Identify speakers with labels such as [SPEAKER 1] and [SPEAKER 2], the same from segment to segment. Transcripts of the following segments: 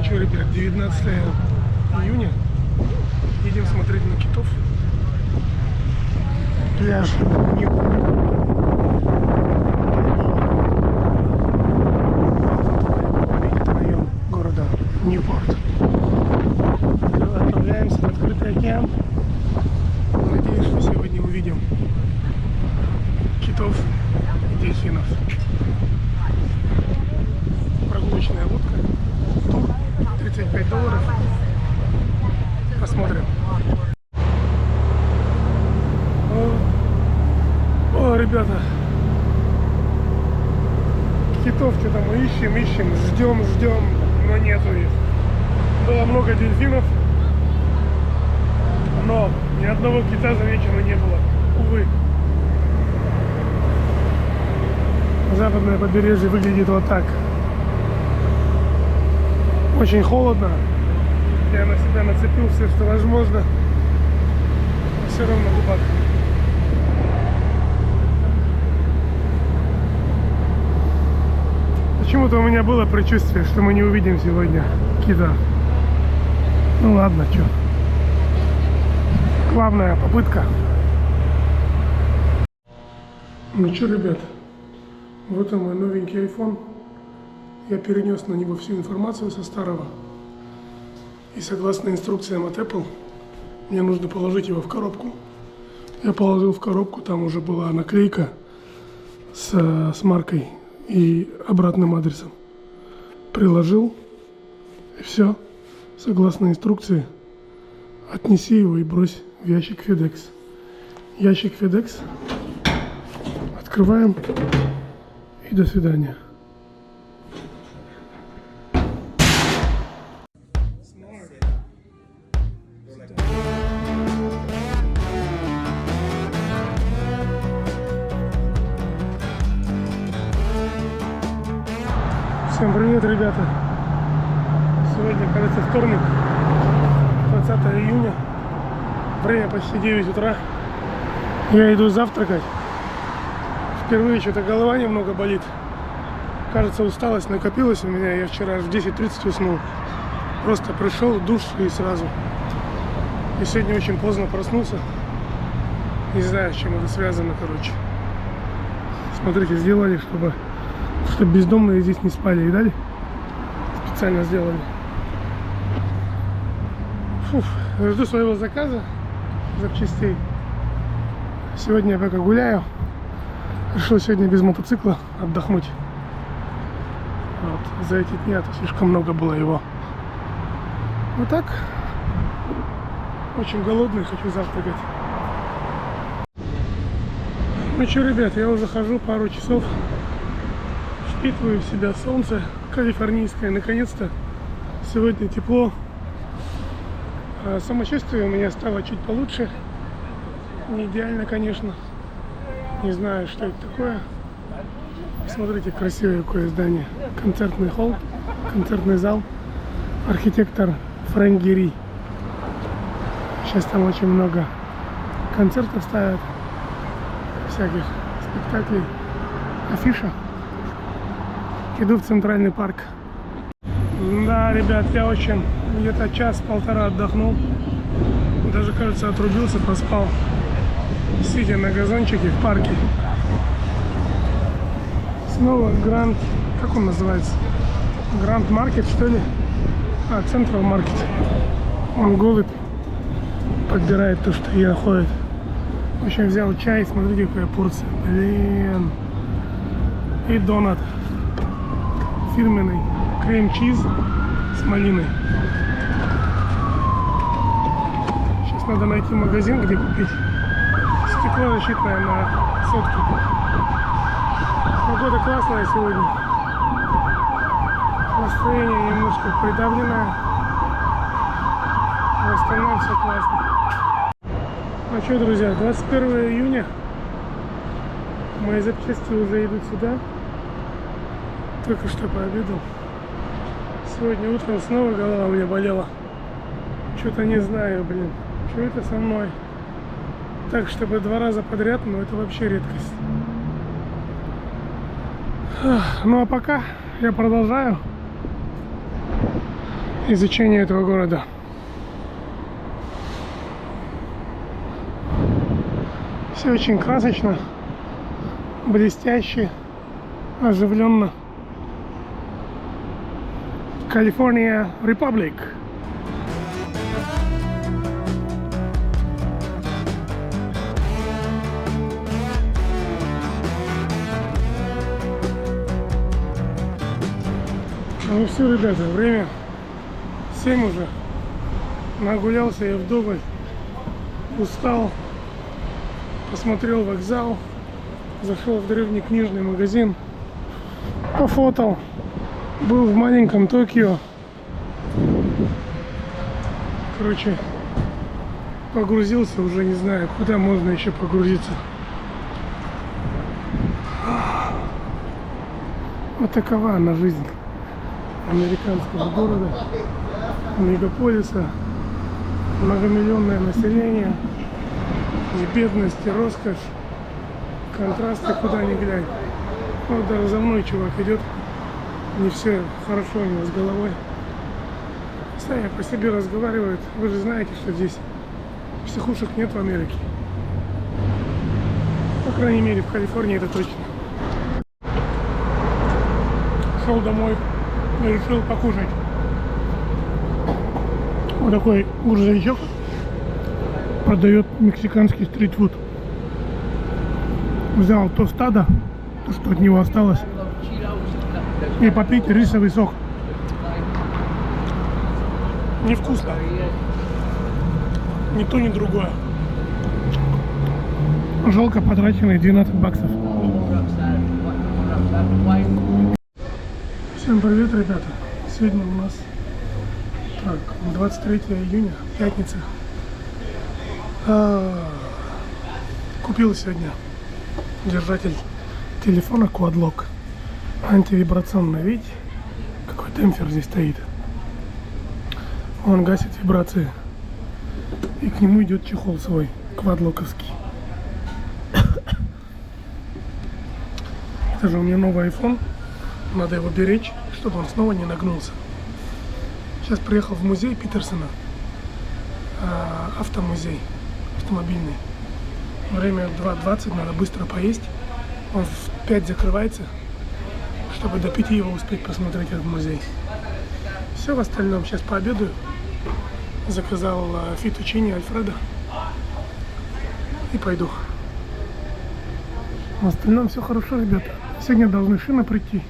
[SPEAKER 1] Что, ребят, 19 июня. Едем смотреть на китов. Пляж район города Ньюпорт. Отправляемся в открытый океан. Надеюсь, что сегодня увидим китов и дельфинов. Прогулочная лодка. Тур $35. Посмотрим. О, ребята, китов что-то мы ищем, ждем, но нету их. Было много дельфинов, но ни одного кита замечено не было, увы. Западное побережье выглядит вот так. Очень холодно. Я на себя нацепил все, что возможно. Все равно дубак. Почему-то у меня было предчувствие, что мы не увидим сегодня кита. Ну ладно, что. Главная попытка. Ну что, ребят, вот он мой новенький iPhone. Я перенес на него всю информацию со старого. И согласно инструкциям от Apple, мне нужно положить его в коробку. Я положил в коробку, там уже была наклейка с маркой и обратным адресом. Приложил, и все. Согласно инструкции, отнеси его и брось в ящик FedEx. Ящик FedEx. Открываем. И до свидания. Всем привет, ребята! Сегодня, кажется, вторник, 20 июня, время почти 9 утра. Я иду завтракать. Впервые что-то голова немного болит. Кажется, усталость накопилась у меня. Я вчера в 10:30 уснул. Просто пришел, душ и сразу. И сегодня очень поздно проснулся. Не знаю, с чем это связано, короче. Смотрите, сделали, чтобы бездомные здесь не спали, видали? Специально сделали. Фух, жду своего заказа запчастей. Сегодня я пока гуляю. Решил сегодня без мотоцикла отдохнуть. Вот, за эти дни, а то слишком много было его. Вот так. Очень голодный, хочу завтракать. Ну что, ребят, я уже хожу пару часов. Впитываю в себя солнце калифорнийское. Наконец-то сегодня тепло. Самочувствие у меня стало чуть получше. Не идеально, конечно. Не знаю, что это такое. Смотрите, красивое какое здание. Концертный холл, концертный зал. Архитектор Фрэнк Гери. Сейчас там очень много концертов ставят. Всяких спектаклей. Афиша. Иду в Центральный парк. Да, ребят, я очень где-то час-полтора отдохнул. Даже, кажется, отрубился, поспал. Сидя на газончике в парке. Снова Гранд... Как он называется? Гранд Маркет, что ли? Централ Маркет. Он голубь подбирает то, что ей находит. В общем, взял чай. Смотрите, какая порция. Блин. И донат. Фирменный крем-чиз с малиной. Сейчас надо найти магазин, где купить. Стекло защитное на сотку. Погода классная сегодня. Настроение немножко придавленное. В остальном все классно. Ну что, друзья, 21 июня. Мои запчасти уже идут сюда. Только что пообедал. Сегодня утром снова голова у меня болела. Что-то не знаю, блин. Что это со мной? Так, чтобы 2 раза подряд, но это вообще редкость. Ну а пока я продолжаю. изучение этого города. Все очень красочно, блестяще, оживленно. Калифорния Репаблик. Ну все, ребята, время 7 уже. Нагулялся я вдоволь, устал, посмотрел вокзал, зашел в древний книжный магазин, пофотал, был в маленьком Токио. Короче, погрузился, уже не знаю, куда можно еще погрузиться. Вот такова она жизнь американского города, мегаполиса, многомиллионное население, и бедность, и роскошь, контрасты куда ни глянь. Вот даже за мной чувак идет, не все хорошо у него с головой. Сами по себе разговаривают. Вы же знаете, что здесь психушек нет в Америке. По крайней мере, в Калифорнии это точно. Шел домой и решил покушать. Вот такой грузовичок продает мексиканский стритфуд. Взял тостадо, то, что от него осталось, и попить рисовый сок. Невкусно. Ни то, ни другое. Жалко потраченные 12 баксов. Всем привет, ребята. Сегодня у нас 23 июня, пятница. Купил сегодня держатель телефона Quad-Lock. Антивибрационный, видите? Какой демпфер здесь стоит. Он гасит вибрации. И к нему идет чехол свой, квадлоковский. Это же у меня новый iPhone. Надо его беречь, чтобы он снова не нагнулся. Сейчас приехал в музей Питерсона. Автомузей. Автомобильный. Время 2:20, надо быстро поесть. Он в 5 закрывается, чтобы до 5 его успеть посмотреть, этот музей. Все в остальном сейчас пообедаю. Заказал фетучини Альфредо и пойду. В остальном все хорошо, ребята. Сегодня должны шины прийти.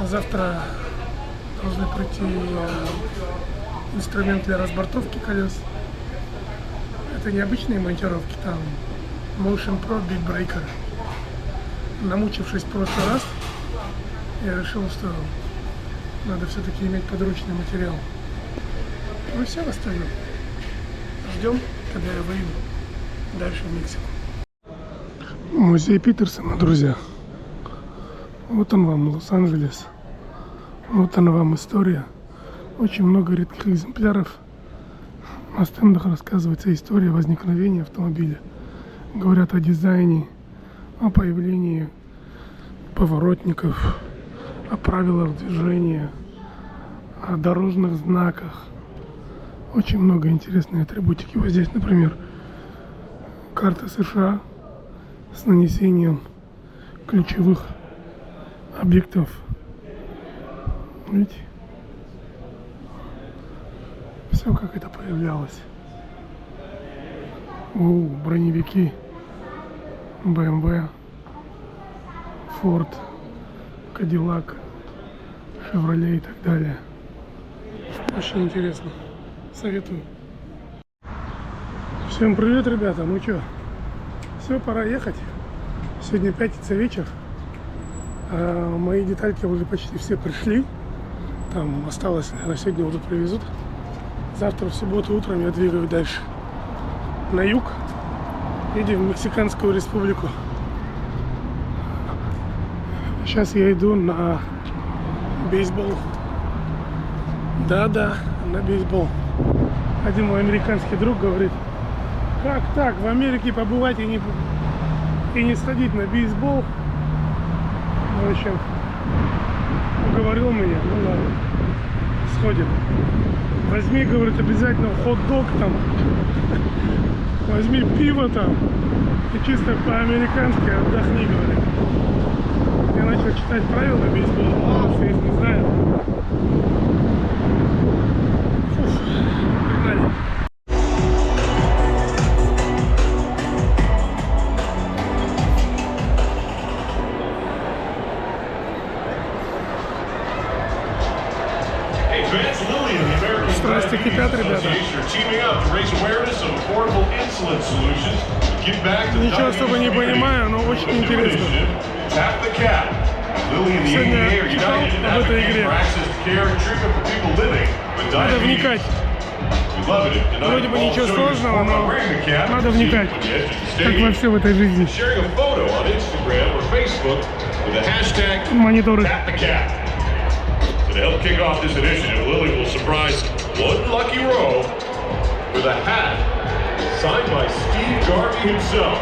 [SPEAKER 1] Завтра должны прийти инструмент для разбортовки колес. Это не обычные монтировки, там Motion Pro Beat Breaker. Намучившись в прошлый раз, я решил, что надо все-таки иметь подручный материал. Ну и все в остальном. Ждем, когда я выйду дальше в Мексику. Музей Питерсона, друзья. Вот он вам, Лос-Анджелес. Вот она вам история. Очень много редких экземпляров. На стендах рассказывается история возникновения автомобиля. Говорят о дизайне, о появлении поворотников, о правилах движения, о дорожных знаках. Очень много интересной атрибутики. Вот здесь, например, карта США с нанесением ключевых объектов. Видите? Все как это появлялось. Броневики, BMW, Ford, Cadillac, Chevrolet и так далее. Очень интересно. Советую. Всем привет, ребята. Ну что, все, пора ехать. Сегодня пятница, вечер. Мои детальки уже почти все пришли. Там осталось, наверное, сегодня уже привезут. Завтра в субботу утром я двигаю дальше на юг. Едем в Мексиканскую республику. Сейчас я иду на бейсбол. Да-да, на бейсбол. Один мой американский друг говорит: как так, в Америке побывать и не сходить на бейсбол? В общем, уговорил меня, ну ладно. происходит. Возьми, говорит, обязательно хот-дог там, возьми пиво там и чисто по-американски отдохни, говорит. Я начал читать правила бейсбола, потому что я их не знаю. Фух, погнали. Страсти кипят, ребята. Ничего особо не понимаю, но очень интересно. Сегодня читал об этой игре. Надо вникать. Вроде бы ничего сложного, но надо вникать. Как во все в этой жизни. Мониторы.
[SPEAKER 2] To help kick off this initiative, Lily will surprise one lucky row with a hat signed by Steve Garvey himself.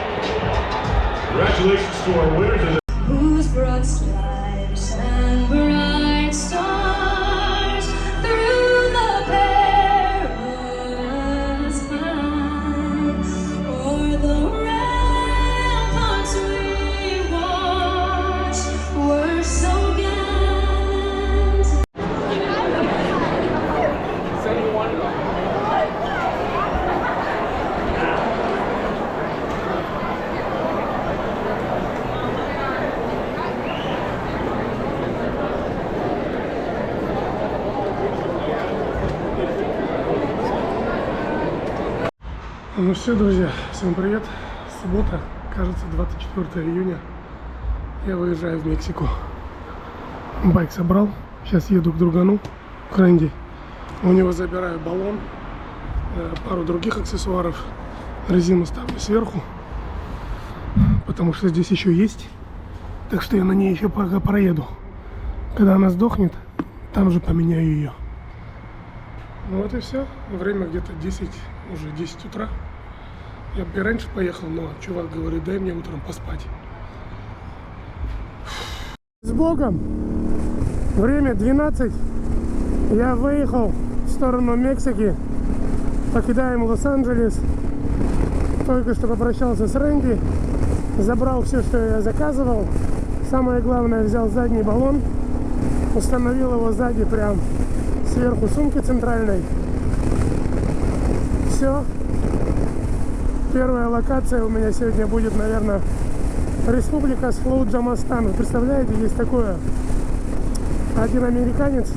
[SPEAKER 2] Congratulations to our winners.
[SPEAKER 3] Whose broad stripes and bright stars through the perilous fight, o'er the ramparts we watched were so gallant.
[SPEAKER 1] Ну все, друзья, всем привет. Суббота, кажется, 24 июня. Я выезжаю в Мексику. Байк собрал. Сейчас еду к другану, к Рэнди. У него забираю баллон, пару других аксессуаров. Резину ставлю сверху, потому что здесь еще есть. Так что я на ней еще пока проеду. Когда она сдохнет, там же поменяю ее. Ну вот и все. Время где-то 10, уже 10 утра. Я бы и раньше поехал, но чувак говорит, дай мне утром поспать. С Богом! Время 12. Я выехал в сторону Мексики. Покидаем Лос-Анджелес. Только что попрощался с Рэнди. Забрал все, что я заказывал. Самое главное, взял задний баллон. Установил его сзади, прям сверху сумки центральной. Все. Первая локация у меня сегодня будет, наверное, Республика Слоуджамастан. Вы представляете, есть такое. Один американец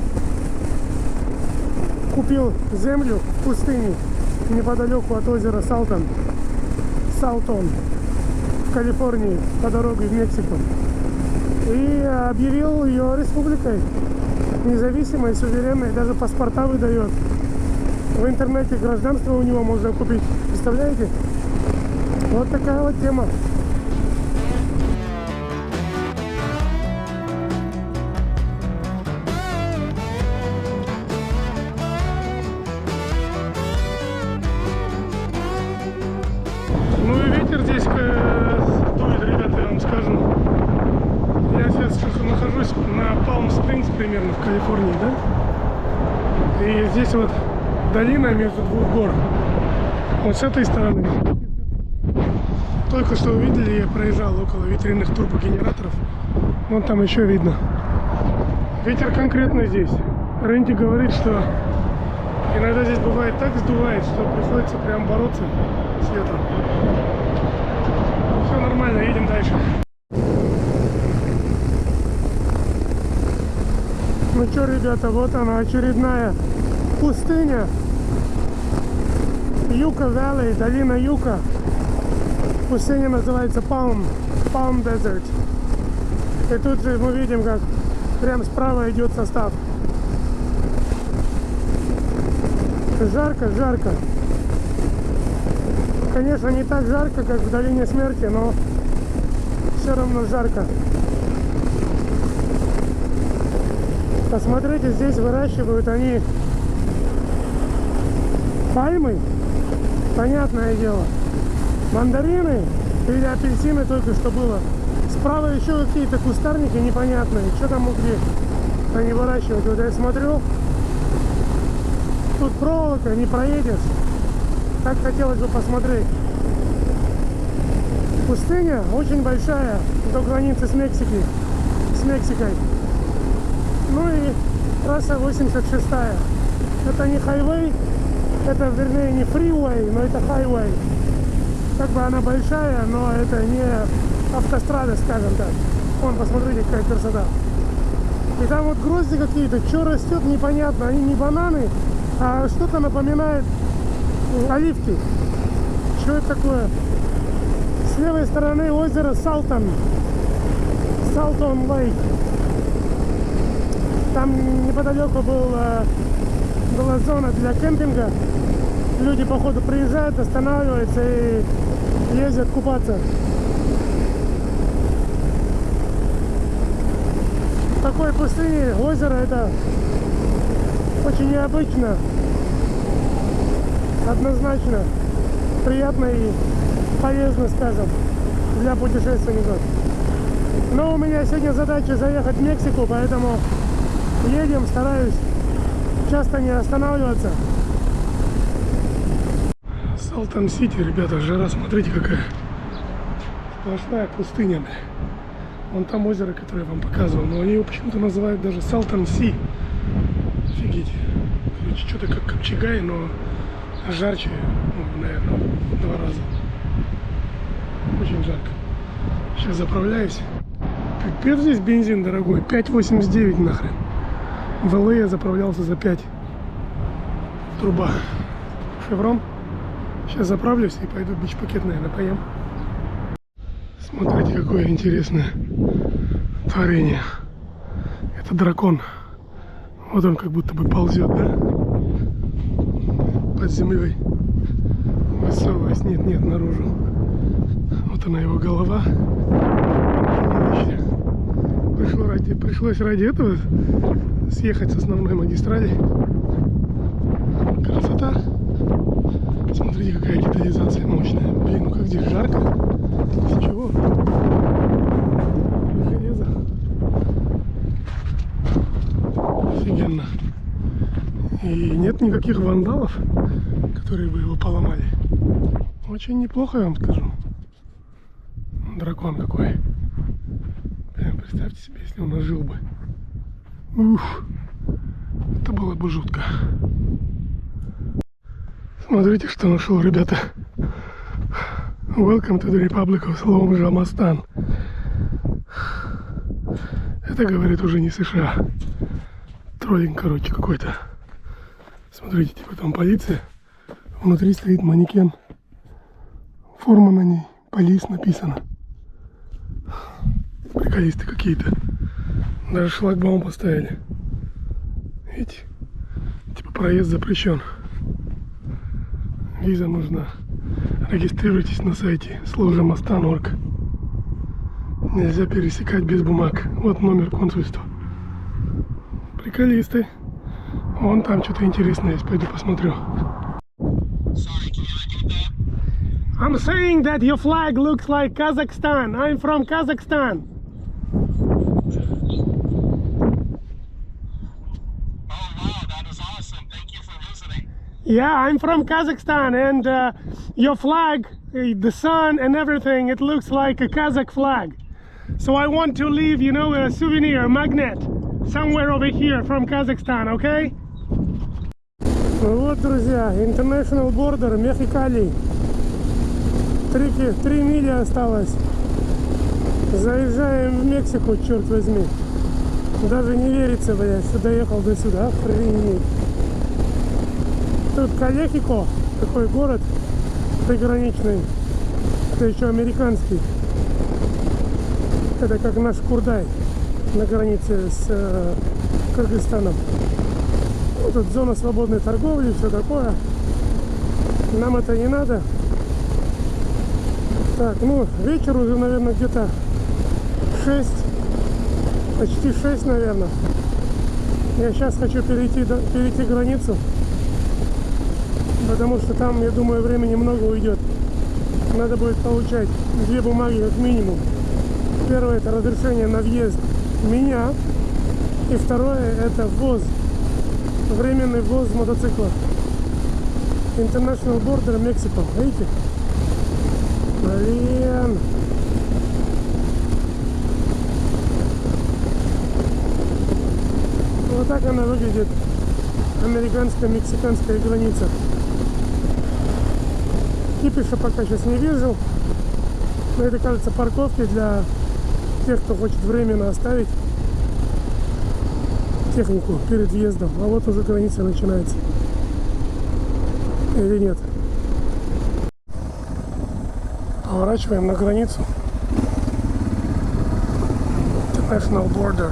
[SPEAKER 1] купил землю в пустыне неподалеку от озера Салтон, в Калифорнии, по дороге в Мексику. И объявил ее республикой, независимой, суверенной, даже паспорта выдает. В интернете гражданство у него можно купить. Представляете? Вот такая вот тема. Ну и ветер здесь дует, ребята, я вам скажу. Я сейчас нахожусь на Палм-Спрингс, примерно в Калифорнии, да? И здесь вот долина между двух гор. Вот с этой стороны. Только что увидели, я проезжал около ветряных турбогенераторов. Вон там еще видно. Ветер конкретно здесь. Рэнди говорит, что иногда здесь бывает так сдувает, что приходится прям бороться с ветром. Все нормально, едем дальше. Ну что, ребята, вот она, очередная пустыня. Юка Valley, долина Юка. Пустыня называется Palm Desert. И тут же мы видим, как прям справа идет состав. Жарко, жарко. Конечно, не так жарко, как в Долине Смерти, но все равно жарко. Посмотрите, здесь выращивают они пальмы, понятное дело. Мандарины или апельсины только что было. Справа еще какие-то кустарники непонятные. Что там могли они выращивать? Вот я смотрю, тут проволока, не проедешь. Так хотелось бы посмотреть. Пустыня очень большая, до границы с Мексикой. Ну и трасса 86. Это не хайвей, это вернее не фривей, но это хайвей. Как бы она большая, но это не автострада, скажем так. Вон, посмотрите, какая красота. И там вот грозди какие-то, что растет, непонятно. Они не бананы, а что-то напоминает оливки. Что это такое? С левой стороны озеро Салтон Лейк. Там неподалеку была зона для кемпинга. Люди, походу, приезжают, останавливаются и ездят купаться. В такой пустыне озеро — это очень необычно. Однозначно приятно и полезно, скажем, для путешественников. Но у меня сегодня задача заехать в Мексику, поэтому едем, стараюсь часто не останавливаться. Салтон-Сити, ребята, жара, смотрите какая. Сплошная пустыня. Вон там озеро, которое я вам показывал, но они его почему-то называют даже Салтон-Си. Офигеть. Короче, что-то как Копчегай, но жарче, ну, наверное, в 2 раза. Очень жарко. Сейчас заправляюсь. Пипец, здесь бензин дорогой. 5,89 нахрен. В ЛА я заправлялся за 5. Труба. Шеврон. Сейчас заправлюсь и пойду бич-пакет, наверное, поем. Смотрите, какое интересное творение. Это дракон. Вот он как будто бы ползет, да? Под землей. Высовываясь. Нет, наружу. Вот она, его голова. Пришлось ради этого съехать с основной магистрали. Красота. Смотрите, какая детализация мощная. Блин, ну как здесь жарко. С чего? Железо. Офигенно. И нет никаких вандалов, которые бы его поломали. Очень неплохо, я вам скажу. Дракон какой. Прям представьте себе, если он ожил бы. Ух, это было бы жутко. Смотрите, что нашел, ребята. Welcome to the Republic of Слоумжамастан. Это, говорит, уже не США. Троллинг, короче, какой-то. Смотрите, типа там полиция. Внутри стоит манекен. Форма на ней. Полис написано. Приколисты какие-то. Даже шлагбаум поставили. Видите? Типа проезд запрещен. Виза нужна. Регистрируйтесь на сайте Слоумжамастан.орг. Нельзя пересекать без бумаг. Вот номер консульства. Приколисты. Вон там что-то интересное есть. Пойду посмотрю. I'm saying that your flag looks like Kazakhstan. I'm from Kazakhstan. Yeah, I'm from Kazakhstan, and your flag, the sun and everything, it looks like a Kazakh flag. So I want to leave, you know, a souvenir, a magnet, somewhere over here from Kazakhstan, okay? Вот, друзья, International Border, Мехикали. 3 мили осталось. Заезжаем в Мексику, черт возьми. Даже не верится, блядь, что доехал до сюда, охренеть. Тут Калехико, такой город приграничный, это еще американский. Это как наш Курдай на границе с Кыргызстаном. Ну, тут зона свободной торговли, все такое. Нам это не надо. Так, ну, вечер уже, наверное, где-то 6, почти 6, наверное. Я сейчас хочу перейти границу. Потому что там, я думаю, времени много уйдет. Надо будет получать 2 бумаги как минимум. Первое — это разрешение на въезд меня. И второе — это ввоз Временный ввоз мотоцикла. International Border Mexico. Видите? Блин. Вот так она выглядит. Американско-мексиканская граница. Кипиша пока сейчас не вижу. Но это, кажется, парковки для тех, кто хочет временно оставить технику перед въездом. А вот уже граница начинается. Или нет? Поворачиваем на границу. International Border.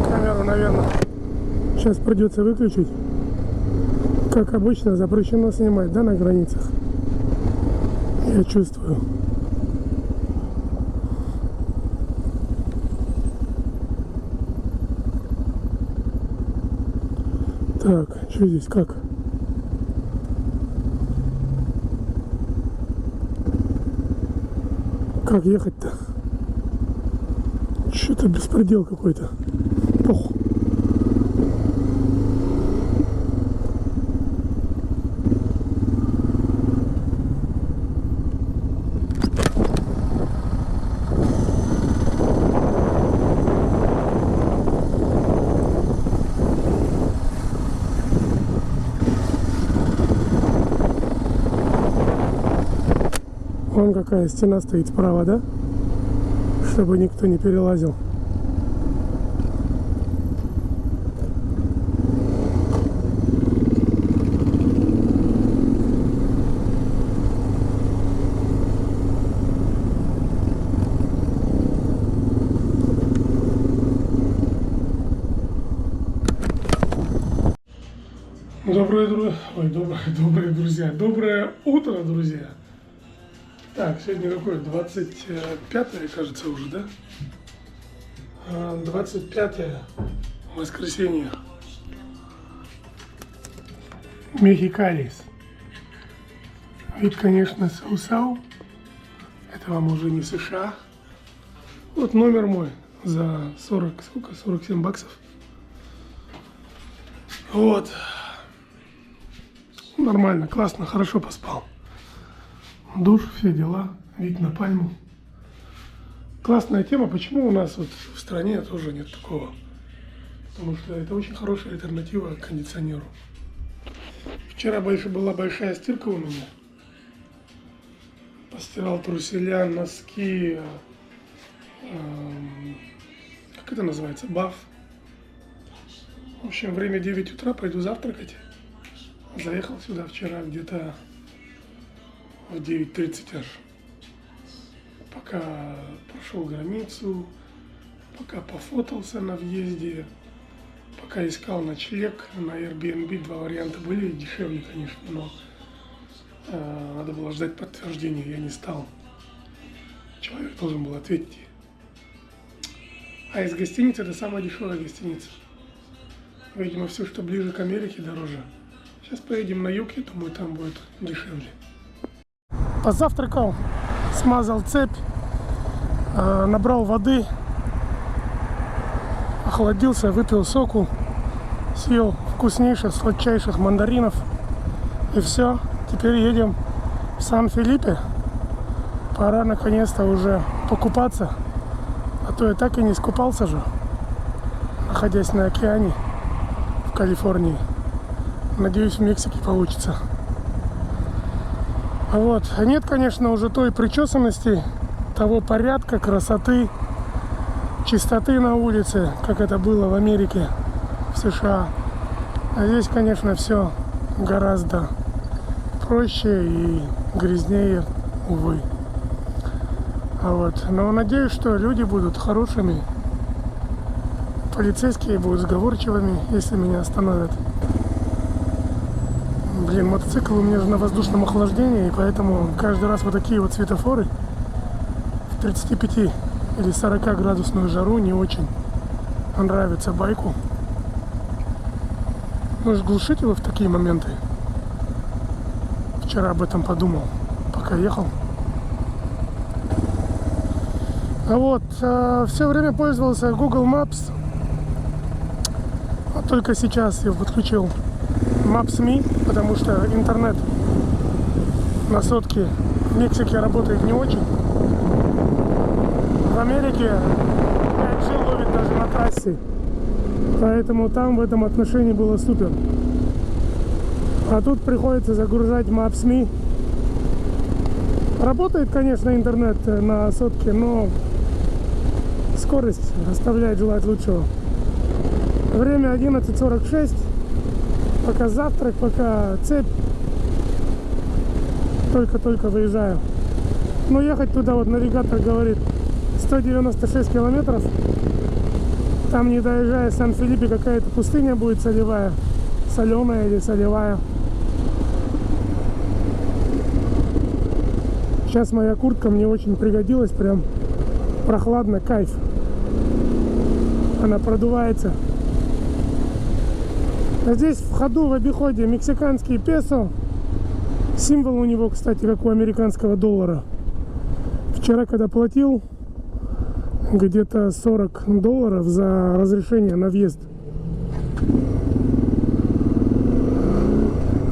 [SPEAKER 1] Камеру, наверное, сейчас придется выключить. Как обычно, запрещено снимать, да, на границах. Я чувствую. Так, что здесь, как? Как ехать-то? Что-то беспредел какой-то. Пух. Вон какая стена стоит справа, да? Чтобы никто не перелазил. Добрые друзья. Доброе утро, друзья. Так, сегодня какое? 25-е, кажется, уже, да? 25-е, воскресенье. Мехикалис. Вид, конечно, сау-сау. Это вам уже не США. Вот номер мой за 40, сколько? 47 баксов. Вот. Нормально, классно, хорошо поспал. Душ, все дела, вид на пальму. Классная тема. Почему у нас вот в стране тоже нет такого? Потому что это очень хорошая альтернатива кондиционеру. Вчера была большая стирка у меня. Постирал труселя, носки. Как это называется? Баф. В общем, время 9 утра, пойду завтракать. Заехал сюда вчера где-то в 9:30 аж. Пока прошел границу, пока пофотался на въезде, пока искал ночлег на Airbnb. Два варианта были, дешевле, конечно, но надо было ждать подтверждения, я не стал. Человек должен был ответить. А из гостиницы это самая дешевая гостиница. Видимо, все, что ближе к Америке, дороже. Сейчас поедем на юг, я думаю, там будет дешевле. Позавтракал, смазал цепь, набрал воды, охладился, выпил соку, съел вкуснейших, сладчайших мандаринов. И все, теперь едем в Сан-Филиппе. Пора наконец-то уже покупаться, а то я так и не искупался же, находясь на океане в Калифорнии. Надеюсь, в Мексике получится. Вот. Нет, конечно, уже той причесанности, того порядка, красоты, чистоты на улице, как это было в Америке, в США. А здесь, конечно, все гораздо проще и грязнее, увы. Вот. Но надеюсь, что люди будут хорошими, полицейские будут сговорчивыми, если меня остановят. Блин, мотоцикл у меня же на воздушном охлаждении, и поэтому каждый раз вот такие вот светофоры в 35 или 40 градусную жару не очень нравится байку. Может, глушить его в такие моменты? Вчера об этом подумал, пока ехал. А вот, все время пользовался Google Maps. А только сейчас я подключил Maps.me, потому что интернет на сотке в Мексике работает не очень. В Америке 5G ловит даже на трассе. Поэтому там в этом отношении было супер. А тут приходится загружать Maps.me. Работает, конечно, интернет на сотке, но скорость оставляет желать лучшего. Время 11:46. Пока завтрак, пока цепь. Только-только выезжаю. Но ехать туда, вот навигатор говорит, 196 километров. Там, не доезжая Сан-Филиппе, какая-то пустыня будет солевая. Соленая или солевая. Сейчас моя куртка мне очень пригодилась. Прям прохладно, кайф. Она продувается. А здесь в ходу, в обиходе, мексиканский песо. Символ у него, кстати, как у американского доллара. Вчера, когда платил где-то $40 за разрешение на въезд,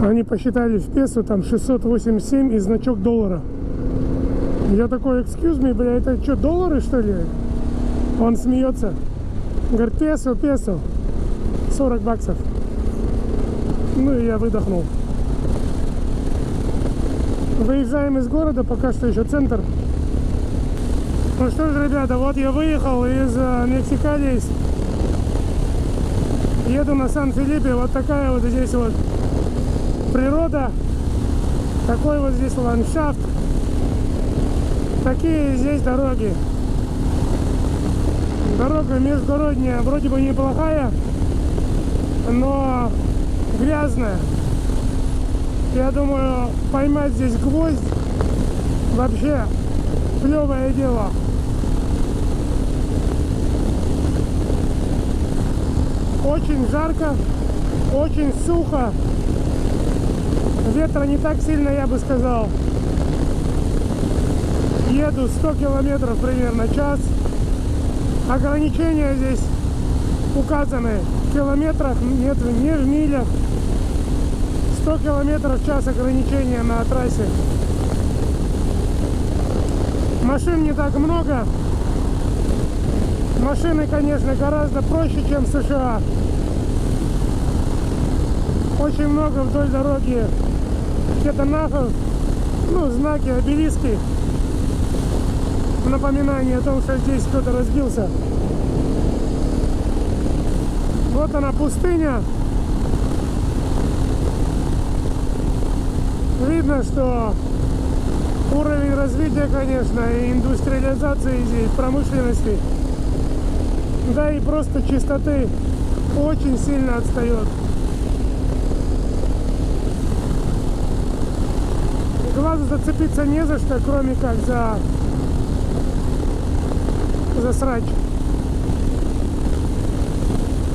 [SPEAKER 1] они посчитали в песо там 687 и значок доллара. Я такой, excuse me, бля, это что, доллары, что ли? Он смеется. Говорит, песо, $40. Ну и я выдохнул. Выезжаем из города, пока что еще центр. Ну что ж, ребята, вот я выехал из Мексикали. Еду на Сан-Филиппе. Вот такая вот здесь вот природа. Такой вот здесь ландшафт. Такие здесь дороги. Дорога междугородняя, вроде бы неплохая, но грязная. Я думаю, поймать здесь гвоздь вообще клевое дело. Очень жарко, очень сухо. Ветра не так сильно, я бы сказал. Еду 100 километров примерно в час. Ограничения здесь указаны в километрах, нет, не в милях. 100 километров в час ограничения на трассе. Машин не так много. Машины, конечно, гораздо проще, чем в США. Очень много вдоль дороги кетонахов, ну, знаки, обелиски. Напоминание о том, что здесь кто-то разбился. Вот она, пустыня. Видно, что уровень развития, конечно, и индустриализации здесь, промышленности, да и просто чистоты очень сильно отстает. Глазу зацепиться не за что, кроме как за срач.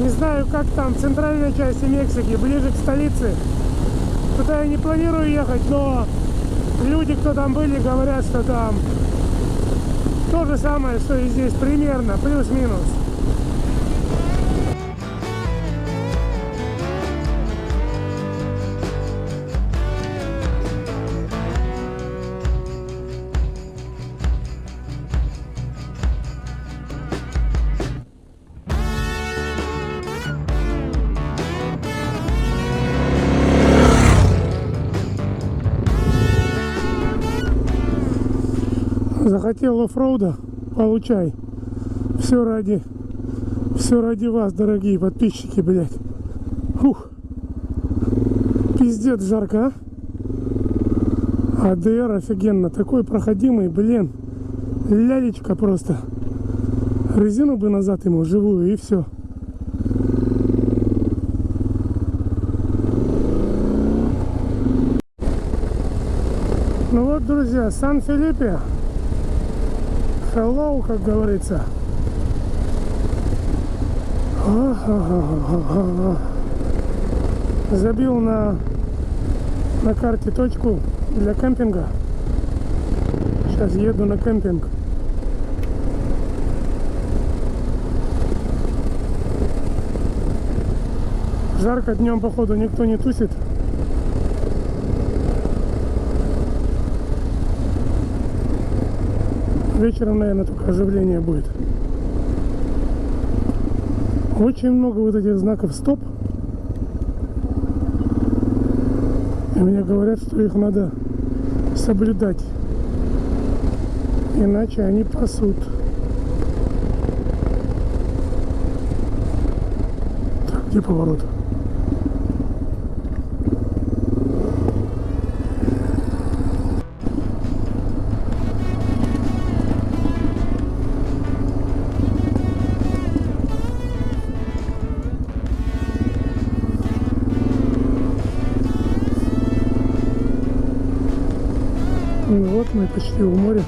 [SPEAKER 1] Не знаю, как там в центральной части Мексики, ближе к столице. Туда я не планирую ехать, но люди, кто там были, говорят, что там то же самое, что и здесь, примерно, плюс-минус. Захотел оффроуда, получай. Все ради вас, дорогие подписчики, блядь. Фух. Пиздец жарко, а? АДР офигенно, такой проходимый, блин. Лялечка просто. Резину бы назад ему, живую, и все. Ну вот, друзья, Сан-Филиппе. Hello, как говорится. Забил на карте точку для кемпинга. Сейчас еду на кемпинг. Жарко, днем, походу, никто не тусит. Вечером, наверное, только оживление будет. Очень много вот этих знаков стоп. И мне говорят, что их надо соблюдать. Иначе они пасут. Так, где поворот? Ну вот мы почти у моря.